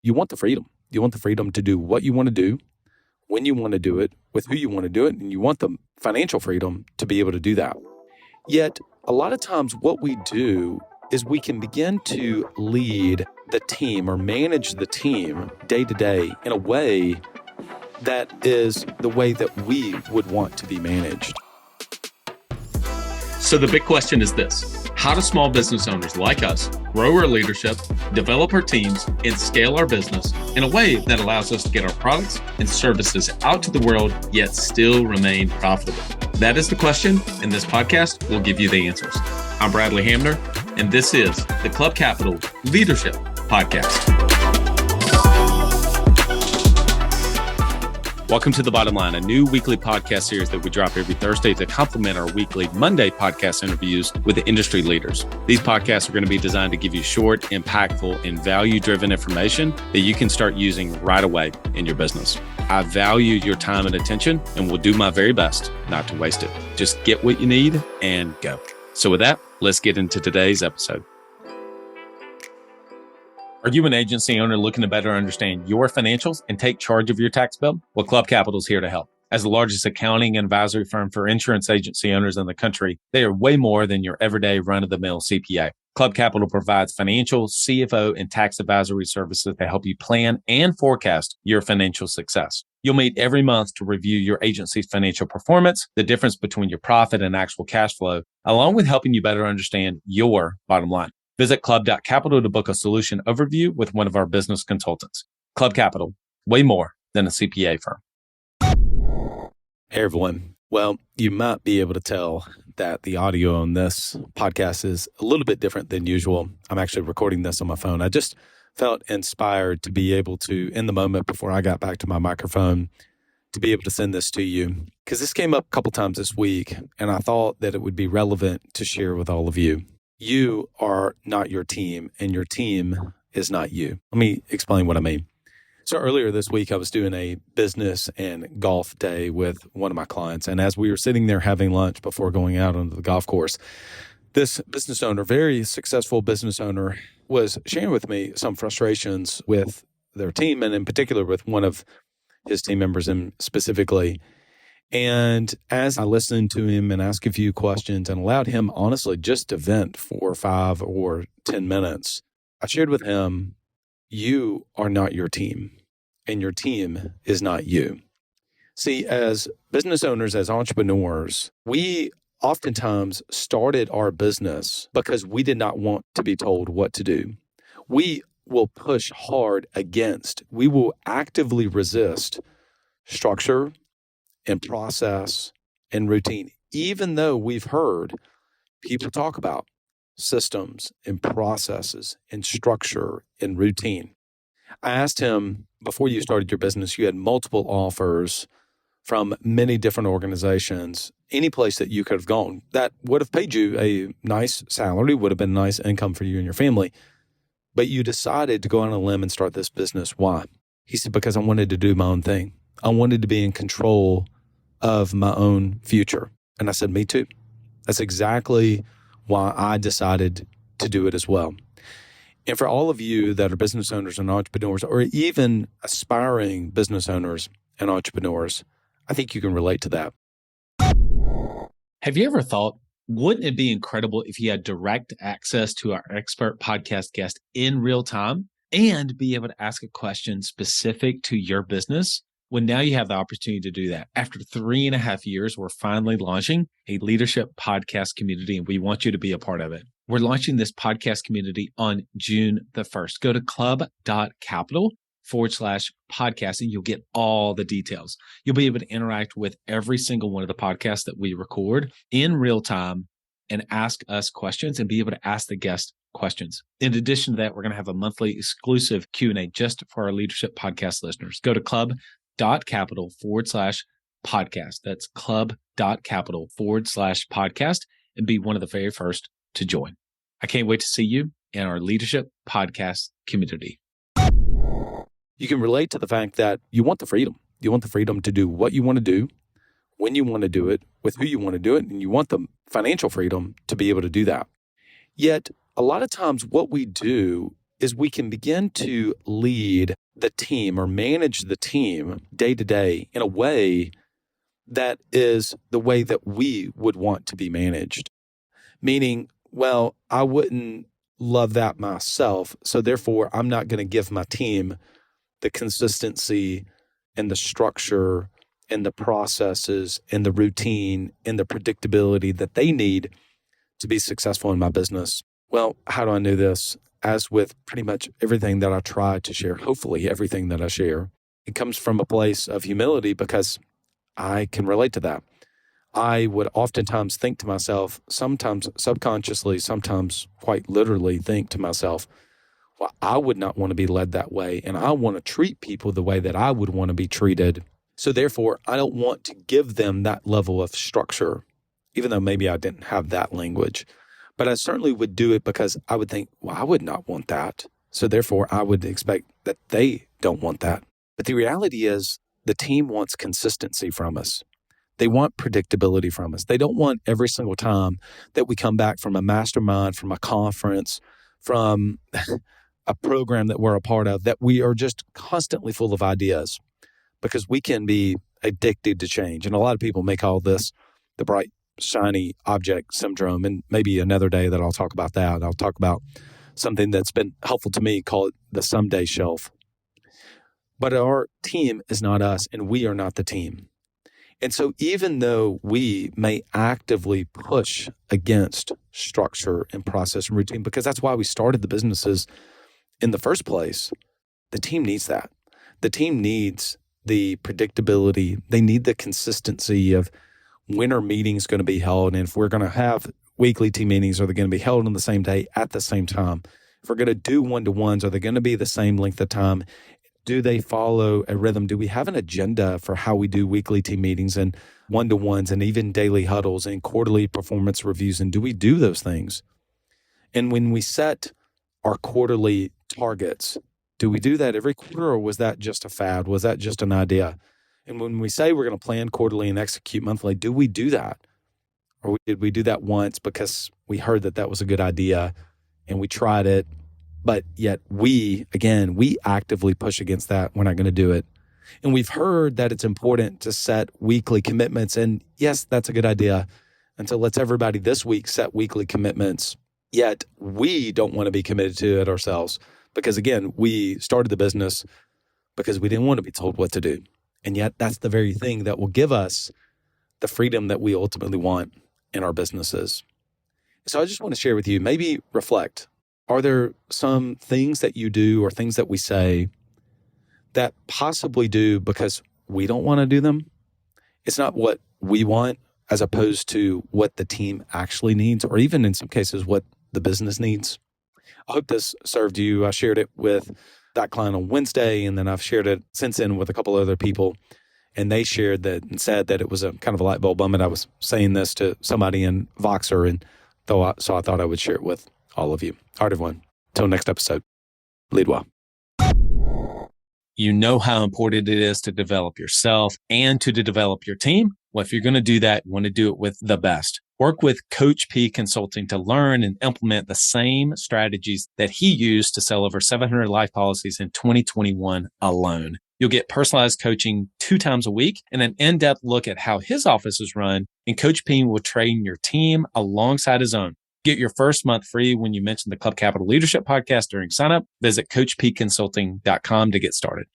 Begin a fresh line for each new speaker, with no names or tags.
you want the freedom. You want the freedom to do what you want to do, when you want to do it, with who you want to do it, and you want the financial freedom to be able to do that. Yet, a lot of times what we do is we can begin to lead the team or manage the team day to day in a way that is the way that we would want to be managed.
So the big question is this: how do small business owners like us grow our leadership, develop our teams, and scale our business in a way that allows us to get our products and services out to the world, yet still remain profitable? That is the question, and this podcast will give you the answers. I'm Bradley Hamner, and this is the Club Capital Leadership Podcast. Welcome to The Bottom Line, a new weekly podcast series that we drop every Thursday to complement our weekly Monday podcast interviews with the industry leaders. These podcasts are going to be designed to give you short, impactful, and value-driven information that you can start using right away in your business. I value your time and attention and will do my very best not to waste it. Just get what you need and go. So with that, let's get into today's episode. Are you an agency owner looking to better understand your financials and take charge of your tax bill? Well, Club Capital is here to help. As the largest accounting and advisory firm for insurance agency owners in the country, they are way more than your everyday run-of-the-mill CPA. Club Capital provides financial, CFO, and tax advisory services to help you plan and forecast your financial success. You'll meet every month to review your agency's financial performance, the difference between your profit and actual cash flow, along with helping you better understand your bottom line. Visit club.capital to book a solution overview with one of our business consultants. Club Capital, way more than a CPA firm.
Hey, everyone. Well, you might be able to tell that the audio on this podcast is a little bit different than usual. I'm actually recording this on my phone. I just felt inspired to be able to, in the moment before I got back to my microphone, to be able to send this to you, because this came up a couple times this week, and I thought that it would be relevant to share with all of you. You are not your team, and your team is not you. Let me explain what I mean. So earlier this week, I was doing a business and golf day with one of my clients. And as we were sitting there having lunch before going out onto the golf course, this business owner, very successful business owner, was sharing with me some frustrations with their team, and in particular with one of his team members specifically. And as I listened to him and asked a few questions and allowed him, honestly, just to vent for 5 or 10 minutes, I shared with him, you are not your team, and your team is not you. See, as business owners, as entrepreneurs, we oftentimes started our business because we did not want to be told what to do. We will push hard against, we will actively resist structure and process and routine, even though we've heard people talk about systems and processes and structure and routine. I asked him, before you started your business, you had multiple offers from many different organizations, any place that you could have gone that would have paid you a nice salary, would have been a nice income for you and your family, but you decided to go on a limb and start this business. Why? He said, because I wanted to do my own thing. I wanted to be in control of my own future. And I said, me too. That's exactly why I decided to do it as well. And for all of you that are business owners and entrepreneurs, or even aspiring business owners and entrepreneurs, I think you can relate to that.
Have you ever thought, wouldn't it be incredible if you had direct access to our expert podcast guest in real time and be able to ask a question specific to your business? Well, now you have the opportunity to do that. After 3.5 years, we're finally launching a leadership podcast community, and we want you to be a part of it. We're launching this podcast community on June the 1st. Go to club.capital/podcast, and you'll get all the details. You'll be able to interact with every single one of the podcasts that we record in real time and ask us questions and be able to ask the guest questions. In addition to that, we're going to have a monthly exclusive Q&A just for our leadership podcast listeners. Go to club.capital/podcast. That's club.capital/podcast and be one of the very first to join. I can't wait to see you in our leadership podcast community.
You can relate to the fact that you want the freedom. You want the freedom to do what you want to do, when you want to do it, with who you want to do it, and you want the financial freedom to be able to do that. Yet, a lot of times what we do is we can begin to lead the team or manage the team day to day in a way that is the way that we would want to be managed. Meaning, well, I wouldn't love that myself, so therefore I'm not going to give my team the consistency and the structure and the processes and the routine and the predictability that they need to be successful in my business. Well, how do I know this? As with pretty much everything that I try to share, hopefully everything that I share, it comes from a place of humility because I can relate to that. I would oftentimes think to myself, sometimes subconsciously, sometimes quite literally think to myself, well, I would not want to be led that way. And I want to treat people the way that I would want to be treated. So therefore, I don't want to give them that level of structure, even though maybe I didn't have that language. But I certainly would do it because I would think, well, I would not want that. So therefore, I would expect that they don't want that. But the reality is the team wants consistency from us. They want predictability from us. They don't want every single time that we come back from a mastermind, from a conference, from a program that we're a part of, that we are just constantly full of ideas, because we can be addicted to change. And a lot of people may call this the bright, shiny object syndrome. And maybe another day that I'll talk about that. I'll talk about something that's been helpful to me, call it the someday shelf. But our team is not us, and we are not the team. And so even though we may actively push against structure and process and routine, because that's why we started the businesses in the first place, the team needs that. The team needs the predictability. They need the consistency of when are meetings going to be held, and if we're going to have weekly team meetings, are they going to be held on the same day at the same time? If we're going to do one-to-ones, are they going to be the same length of time? Do they follow a rhythm? Do we have an agenda for how we do weekly team meetings and one-to-ones and even daily huddles and quarterly performance reviews? And do we do those things? And when we set our quarterly targets, do we do that every quarter, or was that just a fad? Was that just an idea? And when we say we're going to plan quarterly and execute monthly, do we do that? Or did we do that once because we heard that that was a good idea and we tried it, but yet we actively push against that. We're not going to do it. And we've heard that it's important to set weekly commitments. And yes, that's a good idea. And so let's everybody this week set weekly commitments. Yet we don't want to be committed to it ourselves because, again, we started the business because we didn't want to be told what to do. And yet that's the very thing that will give us the freedom that we ultimately want in our businesses. So I just want to share with you, maybe reflect. Are there some things that you do or things that we say that possibly do because we don't want to do them? It's not what we want as opposed to what the team actually needs, or even in some cases what the business needs. I hope this served you. I shared it with that client on Wednesday, and then I've shared it since then with a couple other people, and they shared that and said that it was a kind of a light bulb moment. I was saying this to somebody in Voxer, and so I thought I would share it with all of you. All right, everyone. Until next episode, lead well.
You know how important it is to develop yourself and to develop your team. Well, if you're going to do that, you want to do it with the best. Work with Coach P Consulting to learn and implement the same strategies that he used to sell over 700 life policies in 2021 alone. You'll get personalized coaching 2 times a week and an in-depth look at how his office is run. And Coach P will train your team alongside his own. Get your first month free when you mention the Club Capital Leadership Podcast during sign up. Visit CoachPconsulting.com to get started.